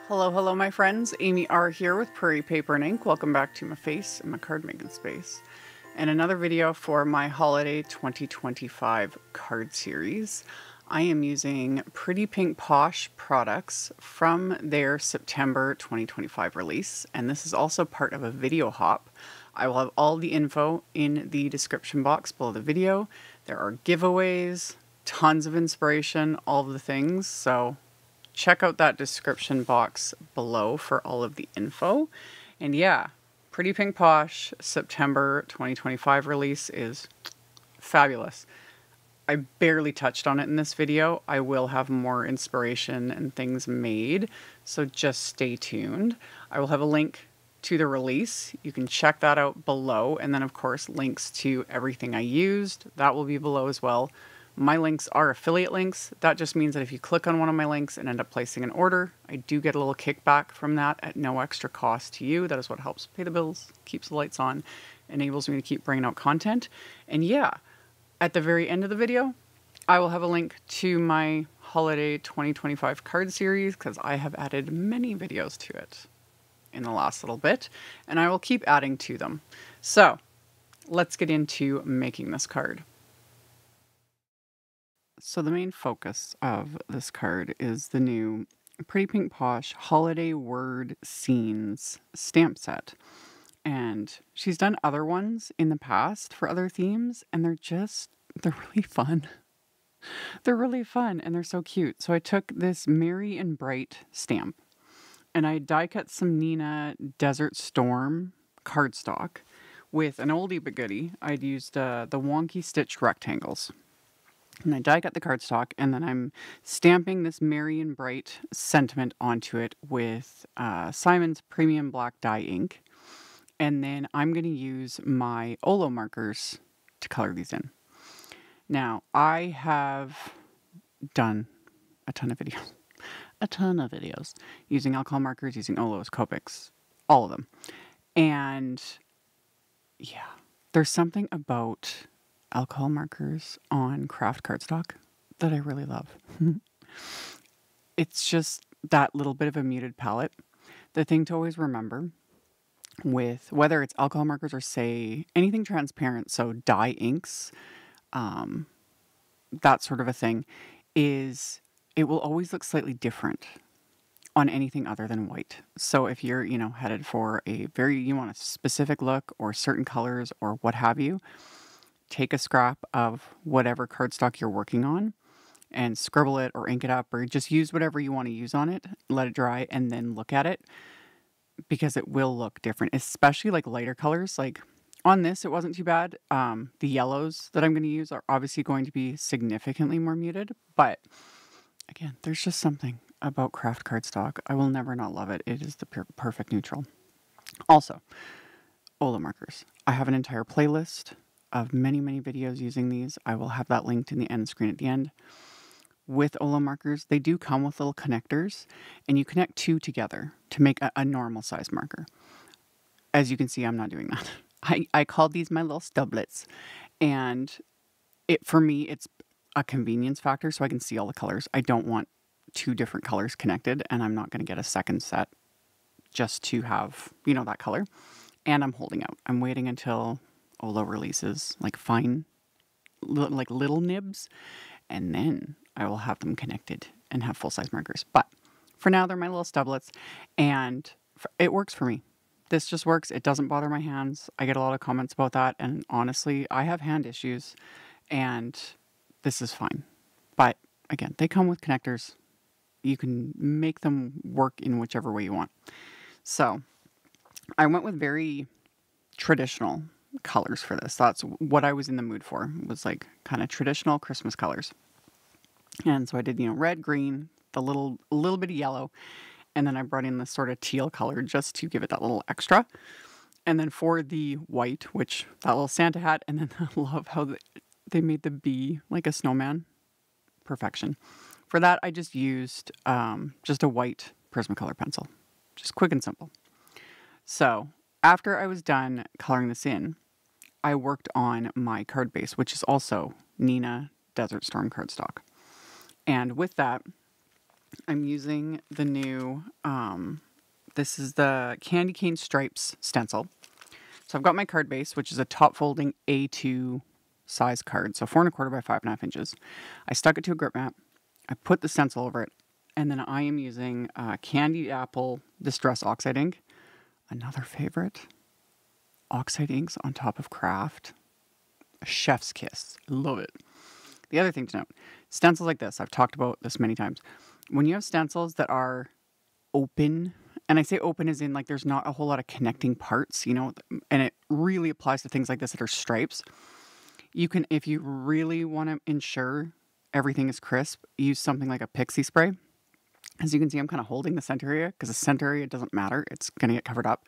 Hello, hello, my friends. Amy R. here with Prairie Paper and Ink. Welcome back to my face and my card making space. And another video for my Holiday 2025 card series. I am using Pretty Pink Posh products from their September 2025 release. And this is also part of a video hop. I will have all the info in the description box below the video. There are giveaways, tons of inspiration, all of the things. So check out that description box below for all of the info. And yeah, Pretty Pink Posh September 2025 release is fabulous. I barely touched on it in this video. I will have more inspiration and things made, so just stay tuned. I will have a link to the release. You can check that out below, and then of course links to everything I used. That will be below as well. My links are affiliate links. That just means that if you click on one of my links and end up placing an order, I do get a little kickback from that at no extra cost to you. That is what helps pay the bills, keeps the lights on, enables me to keep bringing out content. And yeah, at the very end of the video, I will have a link to my Holiday 2025 card series because I have added many videos to it in the last little bit, and I will keep adding to them. So let's get into making this card. So the main focus of this card is the new Pretty Pink Posh Holiday Word Scenes stamp set. And she's done other ones in the past for other themes, and they're really fun. They're really fun, and they're so cute. So I took this Merry and Bright stamp, and I die cut some Neenah Desert Storm cardstock with an oldie but goodie. I'd used the wonky stitched rectangles. And I die cut the cardstock, and then I'm stamping this Merry and Bright sentiment onto it with Simon's Premium Black Dye ink. And then I'm going to use my Olo markers to color these in. Now, I have done a ton of videos using alcohol markers, using Olos, Copics, all of them. And yeah, there's something about alcohol markers on craft cardstock that I really love. It's just that little bit of a muted palette. The thing to always remember with whether it's alcohol markers or say anything transparent, so dye inks, that sort of a thing, is it will always look slightly different on anything other than white. So if you're, headed for you want a specific look or certain colors or what have you, take a scrap of whatever cardstock you're working on and scribble it or ink it up or just use whatever you want to use on it, let it dry, and then look at it because it will look different, especially like lighter colors. Like on this, it wasn't too bad. The yellows that I'm going to use are obviously going to be significantly more muted, but again, there's just something about craft cardstock. I will never not love it. It is the perfect neutral. Also, Olo markers. I have an entire playlist of many videos using these. I will have that linked in the end screen at the end. With Olo markers, they do come with little connectors, and you connect two together to make a normal size marker. As you can see, I'm not doing that. I called these my little stublets, and for me, it's a convenience factor so I can see all the colors. I don't want two different colors connected, and I'm not going to get a second set just to have, that color. And I'm holding out. I'm waiting until Olo releases like fine, like little nibs, and then I will have them connected and have full-size markers. But for now, they're my little stublets, and it works for me. This just works. It doesn't bother my hands. I get a lot of comments about that, and honestly, I have hand issues, and this is fine. But again, they come with connectors. You can make them work in whichever way you want. So I went with very traditional colors for this. That's what I was in the mood for, was like kind of traditional Christmas colors. And so I did, red, green, a little bit of yellow, and then I brought in this sort of teal color just to give it that little extra. And then for the white, which that little Santa hat, and then I love how they made the bee like a snowman. Perfection. For that, I just used just a white Prismacolor pencil. Just quick and simple. So after I was done coloring this in, I worked on my card base, which is also Neenah Desert Storm cardstock. And with that, I'm using the new, this is the Candy Cane Stripes stencil. So I've got my card base, which is a top folding A2 size card, so 4 1/4 by 5 1/2 inches. I stuck it to a grip mat. I put the stencil over it, and then I am using Candy Apple Distress Oxide ink. Another favorite, oxide inks on top of craft. A chef's kiss. Love it. The other thing to note, stencils like this, I've talked about this many times. When you have stencils that are open, and I say open as in like there's not a whole lot of connecting parts, you know, and it really applies to things like this that are stripes. You can, if you really want to ensure everything is crisp, use something like a pixie spray. As you can see, I'm kind of holding the center area because the center area doesn't matter. It's going to get covered up.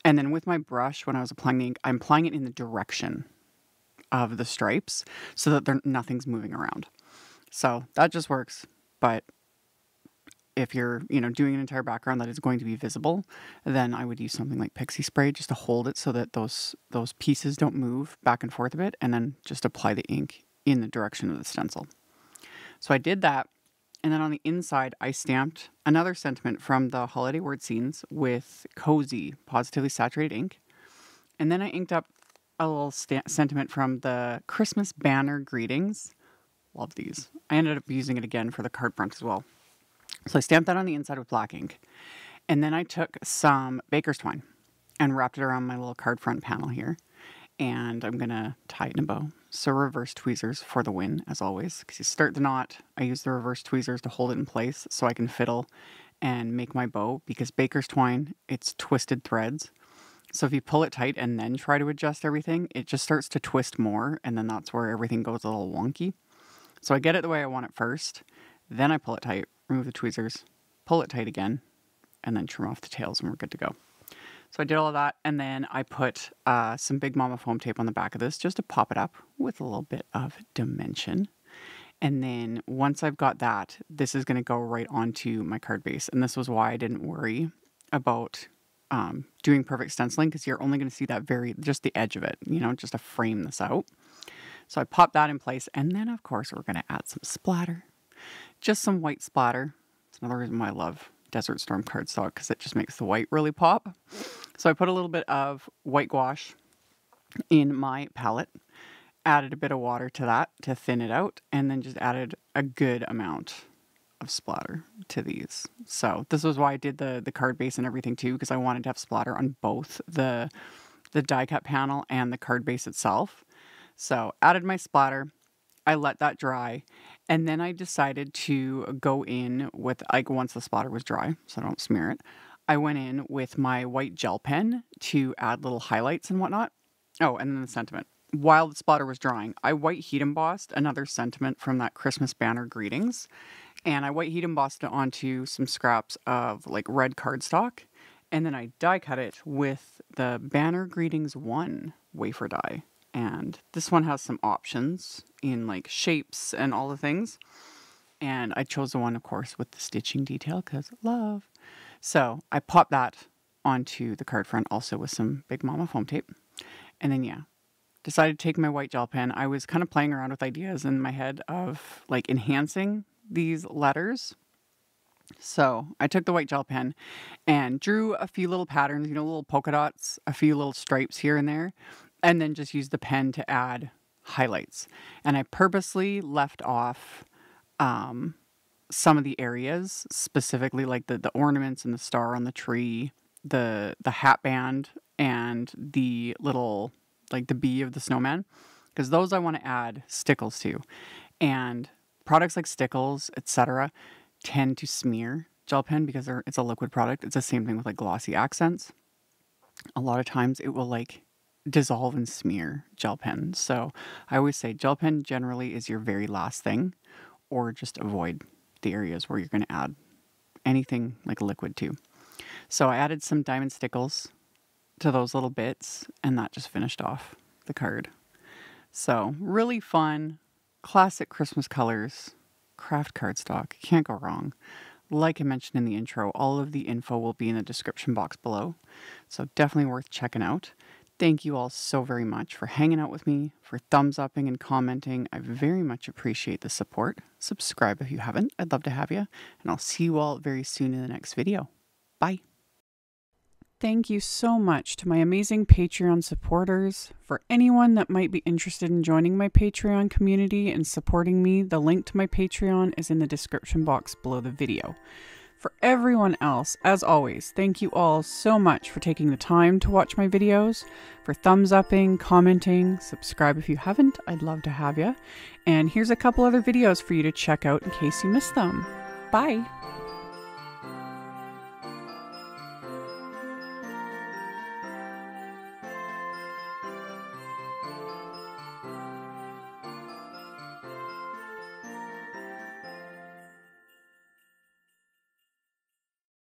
And then with my brush, when I was applying the ink, I'm applying it in the direction of the stripes so that nothing's moving around. So that just works. But if you're, doing an entire background that is going to be visible, then I would use something like pixie spray just to hold it so that those pieces don't move back and forth a bit, and then just apply the ink in the direction of the stencil. So I did that, and then on the inside, I stamped another sentiment from the holiday word scenes with Cozy Positively Saturated ink. And then I inked up a little sentiment from the Christmas banner greetings. Love these. I ended up using it again for the card front as well. So I stamped that on the inside with black ink. And then I took some baker's twine and wrapped it around my little card front panel here. And I'm going to tie it in a bow. So reverse tweezers for the win, as always. Because you start the knot, I use the reverse tweezers to hold it in place so I can fiddle and make my bow. Because baker's twine, it's twisted threads. So if you pull it tight and then try to adjust everything, it just starts to twist more. And then that's where everything goes a little wonky. So I get it the way I want it first. Then I pull it tight, remove the tweezers, pull it tight again, and then trim off the tails and we're good to go. So I did all of that, and then I put some Big Mama foam tape on the back of this just to pop it up with a little bit of dimension. And then once I've got that, this is going to go right onto my card base. And this was why I didn't worry about doing perfect stenciling, because you're only going to see that just the edge of it, just to frame this out. So I popped that in place, and then of course we're going to add some splatter. Just some white splatter. It's another reason why I love Desert Storm cardstock, because it just makes the white really pop. So I put a little bit of white gouache in my palette, added a bit of water to that to thin it out, and then just added a good amount of splatter to these. So this was why I did the card base and everything too, because I wanted to have splatter on both the die cut panel and the card base itself. So added my splatter. I let that dry, and then I decided to go in with, once the splatter was dry, so I don't smear it, I went in with my white gel pen to add little highlights and whatnot. Oh, and then the sentiment. While the splatter was drying, I white heat embossed another sentiment from that Christmas banner greetings, and I white heat embossed it onto some scraps of red cardstock, and then I die cut it with the Banner Greetings 1 wafer die. And this one has some options in shapes and all the things. And I chose the one, of course, with the stitching detail because love. So I popped that onto the card front also with some Big Mama foam tape. And then, decided to take my white gel pen. I was kind of playing around with ideas in my head of enhancing these letters. So I took the white gel pen and drew a few little patterns, little polka dots, a few little stripes here and there. And then just use the pen to add highlights. And I purposely left off some of the areas, specifically like the ornaments and the star on the tree, the hat band, and the little, the bee of the snowman. Because those I want to add stickles to. And products like stickles, etc., tend to smear gel pen because it's a liquid product. It's the same thing with glossy accents. A lot of times it will dissolve and smear gel pen. So I always say gel pen generally is your very last thing, or just avoid the areas where you're going to add anything liquid to. So I added some diamond stickles to those little bits, and that just finished off the card. So really fun, classic Christmas colors, craft cardstock. Can't go wrong. Like I mentioned in the intro, all of the info will be in the description box below. So definitely worth checking out. Thank you all so very much for hanging out with me, for thumbs upping and commenting. I very much appreciate the support. subscribe if you haven't. I'd love to have you. And I'll see you all very soon in the next video. Bye. Thank you so much to my amazing Patreon supporters. For anyone that might be interested in joining my Patreon community and supporting me, the link to my Patreon is in the description box below the video. For everyone else, as always, thank you all so much for taking the time to watch my videos, for thumbs upping, commenting, subscribe if you haven't. I'd love to have you. And here's a couple other videos for you to check out in case you missed them. Bye!